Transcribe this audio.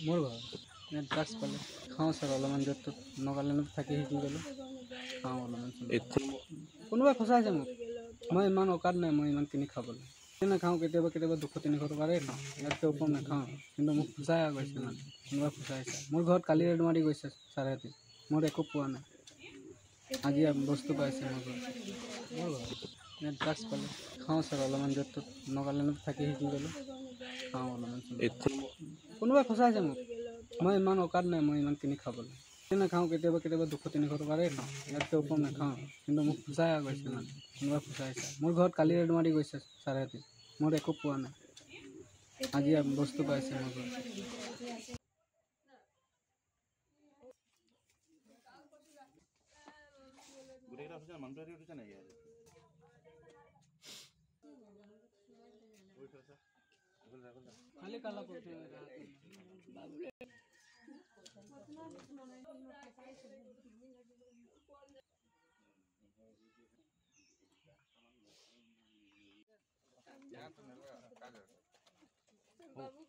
মোৰ ঘৰ ড্ৰাগছ পালে খাওঁ ছাৰ অলপমান য'ত ত'ত নগালেণ্ডত থাকি শিকি গ'লোঁ খাওঁ অলপমান কোনোবাই ফচাইছে মোক মই ইমান অকাত নাই মই ইমান কিনি খাবলৈ নাখাওঁ কেতিয়াবা কেতিয়াবা 200-300 টকাৰে খাওঁ ইয়াতকৈ ওপৰত নাখাওঁ কিন্তু মোক ফচাই গৈছে মানে কোনোবাই ফচাইছে মোৰ ঘৰত কালি ৰেড মাৰি গৈছে ছাৰে মোৰ একো পোৱা নাই আজি বস্তু পাইছে মোৰ ঘৰত ড্ৰাগছ পালে খাওঁ ছাৰ অলপমান য'ত ত'ত নগালেণ্ডত থাকি শিকি গ'লোঁ খাওঁ অলপমান কোনোবাই ফচাইছে মোক মই ইমান অকাত নাই মই ইমান কিনি খাবলৈ নাখাওঁ কেতিয়াবা কেতিয়াবা 200-300 টকাৰে খাওঁ ইয়াতকৈ ওপৰত নাখাওঁ কিন্তু মোক ফচাই গৈছে মানে কোনোবাই ফচাইছে মোৰ ঘৰত কালি ৰেড মাৰি গৈছে ছাৰে মোৰ একো পোৱা নাই আজি বস্তু পাইছে মোৰ ঘৰত খালি কালা কৰতে বাবু